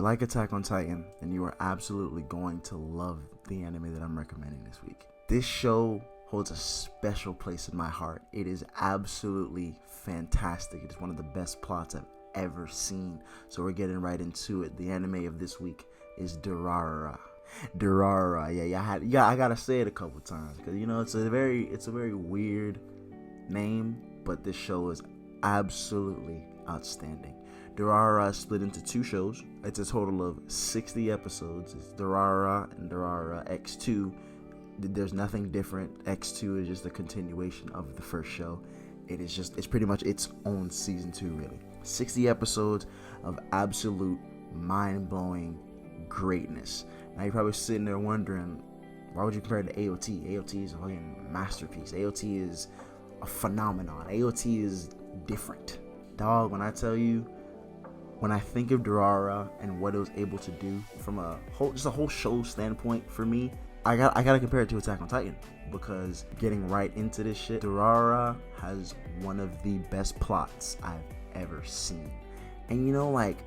like Attack on Titan, then you are absolutely going to love the anime that I'm recommending this week. This show holds a special place in my heart. It is absolutely fantastic. It is one of the best plots I've ever seen. So we're getting right into it. The anime of this week is Durarara. Durarara. Yeah, I gotta say it a couple times because you know it's a very weird name, but this show is absolutely outstanding. Durarara is split into 2 shows. It's a total of 60 episodes. It's Durarara and Durarara X2. There's nothing different. X2 is just a continuation of the first show. It's pretty much its own season 2, really. 60 episodes of absolute mind-blowing greatness. Now you're probably sitting there wondering, why would you compare it to AOT? AOT is a fucking masterpiece. AOT is a phenomenon. AOT is different. Dog, when I tell you, when I think of Durarara and what it was able to do from a whole show standpoint for me, I gotta compare it to Attack on Titan, because getting right into this shit, Durarara has one of the best plots I've ever seen. And you know, like,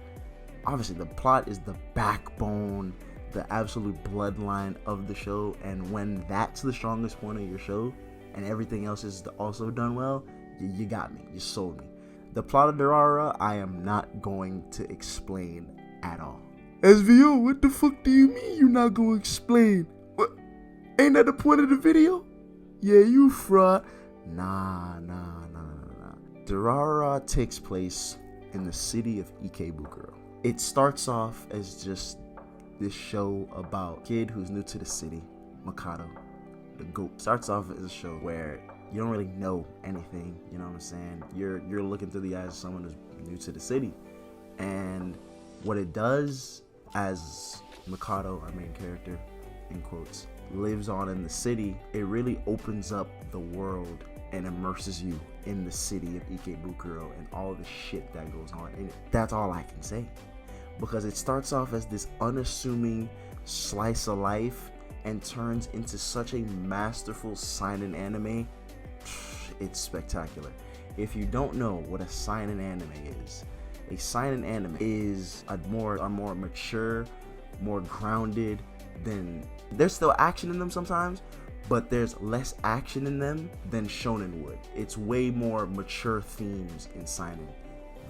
obviously the plot is the backbone, the absolute bloodline of the show, and when that's the strongest point of your show and everything else is also done well, you got me, you sold me. The plot of Durarara, I am not going to explain at all. EsVeeO, what the fuck do you mean you're not gonna explain? What? Ain't that the point of the video? Yeah, you fraud. Nah. Durarara takes place in the city of Ikebukuro. It starts off as just this show about a kid who's new to the city, Mikado, the goat. Starts off as a show where you don't really know anything, you know what I'm saying? You're looking through the eyes of someone who's new to the city. And what it does, as Mikado, our main character, in quotes, lives on in the city, it really opens up the world and immerses you in the city of Ikebukuro and all the shit that goes on in it. That's all I can say. Because it starts off as this unassuming slice of life and turns into such a masterful seinen anime. It's spectacular. If you don't know what a seinen anime is, a seinen anime is a more mature, more grounded than, there's still action in them sometimes, but there's less action in them than shonen would. It's way more mature themes in seinen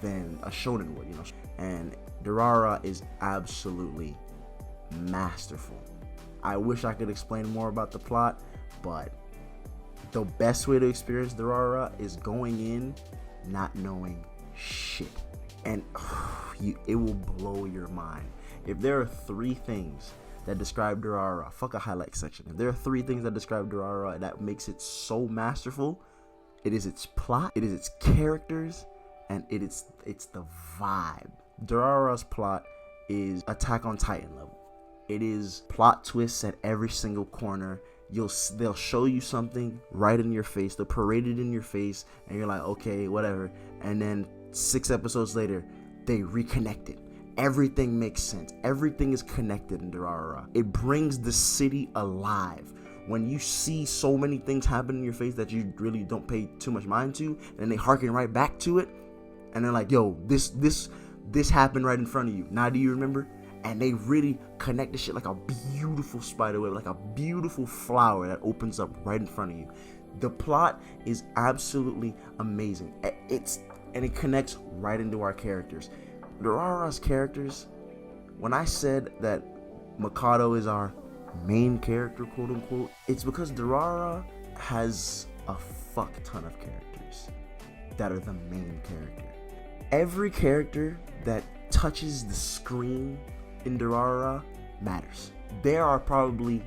than a shonen would, you know. And Durarara is absolutely masterful. I wish I could explain more about the plot, but the best way to experience Durarara is going in not knowing shit, and it will blow your mind. If there are 3 things that describe Durarara, fuck a highlight section. If there are 3 things that describe Durarara that makes it so masterful, it is its plot, it is its characters, and it's the vibe. Durarara's plot is Attack on Titan level. It is plot twists at every single corner. They'll show you something right in your face, they'll parade it in your face, and you're like, okay, whatever. And then 6 episodes later, they reconnect it. Everything makes sense. Everything is connected in Durarara. It brings the city alive. When you see so many things happen in your face that you really don't pay too much mind to, and they harken right back to it, and they're like, yo, this happened right in front of you. Now do you remember? And they really connect the shit like a beautiful spider web, like a beautiful flower that opens up right in front of you. The plot is absolutely amazing. It connects right into our characters. Durarara's characters, when I said that Mikado is our main character, quote unquote, it's because Durarara has a fuck ton of characters that are the main character. Every character that touches the screen in Durarara matters. There are probably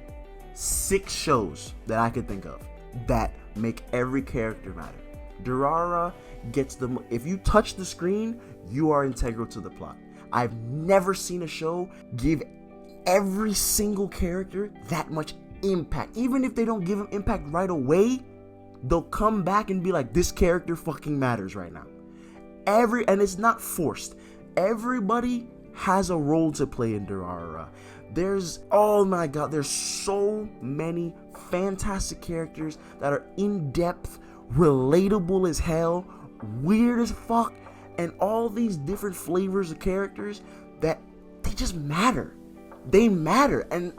6 shows that I could think of that make every character matter. Durarara gets if you touch the screen, you are integral to the plot. I've never seen a show give every single character that much impact. Even if they don't give them impact right away, they'll come back and be like, this character fucking matters right now. And it's not forced. Everybody has a role to play in Durarara. Oh my god, there's so many fantastic characters that are in-depth, relatable as hell, weird as fuck, and all these different flavors of characters that they just matter. They matter. And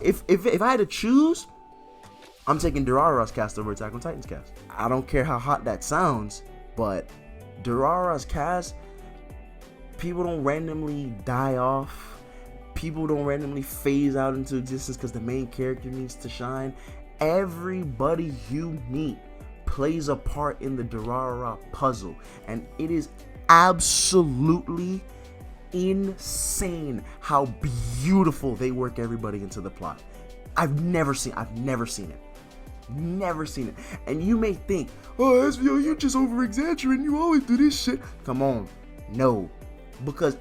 if I had to choose, I'm taking Durarara's cast over Attack on Titan's cast. I don't care how hot that sounds, but Durarara's cast, people don't randomly die off. People don't randomly phase out into existence because the main character needs to shine. Everybody you meet plays a part in the Durarara puzzle, and it is absolutely insane how beautiful they work everybody into the plot. I've never seen it. Never seen it. And you may think, oh, EsVeeO, you just over exaggerating. You always do this shit. Come on. No. Because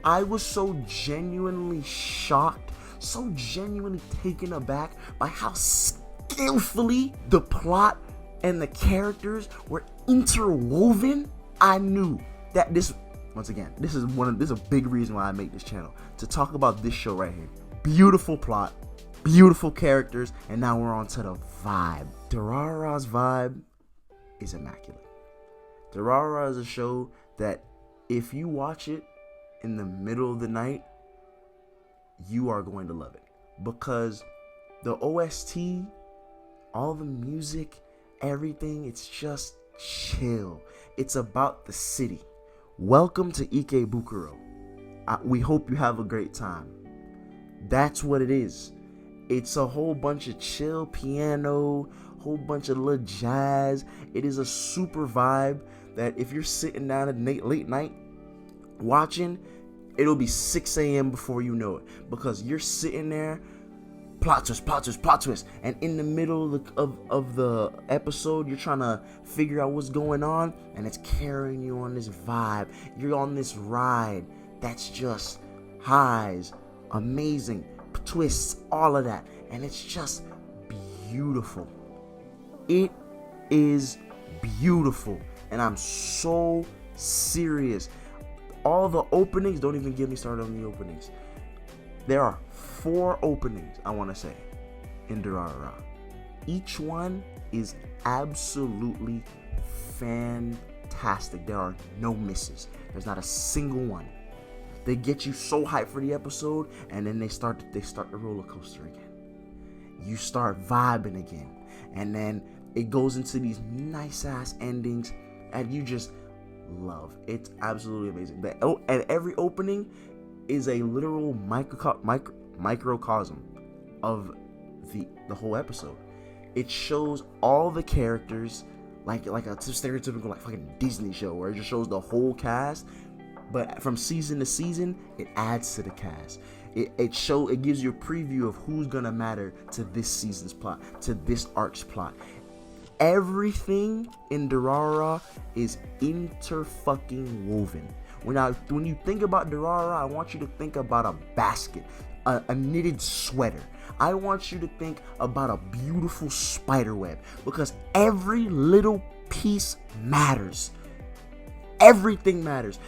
I was so genuinely shocked, so genuinely taken aback by how skillfully the plot and the characters were interwoven. I knew that this, once again, this is a big reason why I make this channel, to talk about this show right here. Beautiful plot, beautiful characters, and now we're on to the vibe. Durarara's vibe is immaculate. Durarara is a show that if you watch it in the middle of the night, you are going to love it. Because the OST, all the music, everything, it's just chill. It's about the city. Welcome to Ikebukuro. We hope you have a great time. That's what it is. It's a whole bunch of chill piano, whole bunch of little jazz. It is a super vibe that if you're sitting down at late night watching, it'll be 6 a.m. before you know it, because you're sitting there, plot twist, and in the middle of the episode, you're trying to figure out what's going on, and it's carrying you on this vibe. You're on this ride that's just highs, amazing, twists, all of that, and it's just beautiful. It is beautiful, and I'm so serious. All the openings, don't even get me started on the openings. There are 4 openings, I want to say, in Durarara. Each one is absolutely fantastic. There are no misses. There's not a single one. They get you so hyped for the episode, and then they start the roller coaster again. You start vibing again, and then it goes into these nice ass endings, and you just love. It's absolutely amazing. And every opening is a literal microcosm of the whole episode. It shows all the characters like a stereotypical like fucking Disney show where it just shows the whole cast, but from season to season it adds to the cast. It gives you a preview of who's gonna matter to this season's plot, to this arc's plot. Everything in Durarara is inter-fucking woven. When you think about Durarara, I want you to think about a basket, a knitted sweater. I want you to think about a beautiful spider web, because every little piece matters. Everything matters.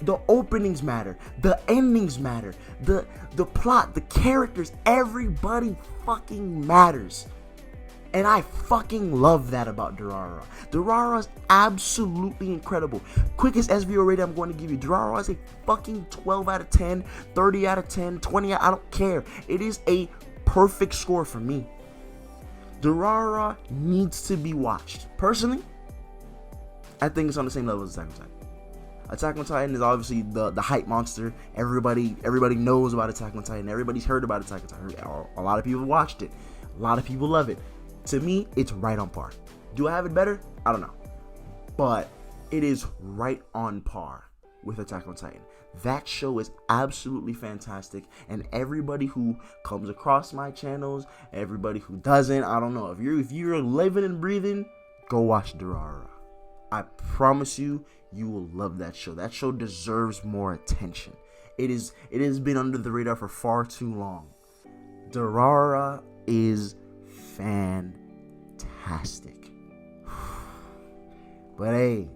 The openings matter, the endings matter, the plot, the characters, everybody fucking matters. And I fucking love that about Durarara. Durarara is absolutely incredible. Quickest EsVeeO rating I'm going to give you. Durarara is a fucking 12 out of 10, 30 out of 10, 20 out, I don't care. It is a perfect score for me. Durarara needs to be watched. Personally, I think it's on the same level as Attack on Titan. Attack on Titan is obviously the hype monster. Everybody knows about Attack on Titan. Everybody's heard about Attack on Titan. A lot of people watched it. A lot of people love it. To me, it's right on par. Do I have it better? I don't know. But it is right on par with Attack on Titan. That show is absolutely fantastic. And everybody who comes across my channels, everybody who doesn't, I don't know. If you're living and breathing, go watch Durarara. I promise you, you will love that show. That show deserves more attention. It has been under the radar for far too long. Durarara is fantastic. But hey,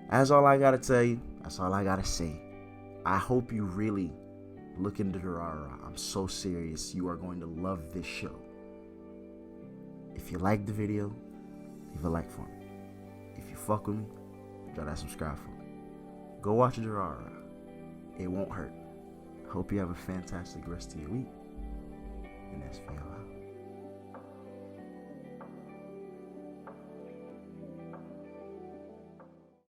that's all I gotta tell you. That's all I gotta say. I hope you really look into Durarara. I'm so serious. You are going to love this show. If you like the video, leave a like for me. If you fuck with me, drop that subscribe for me. Go watch Durarara. It won't hurt. Hope you have a fantastic rest of your week. And EsVeeO out.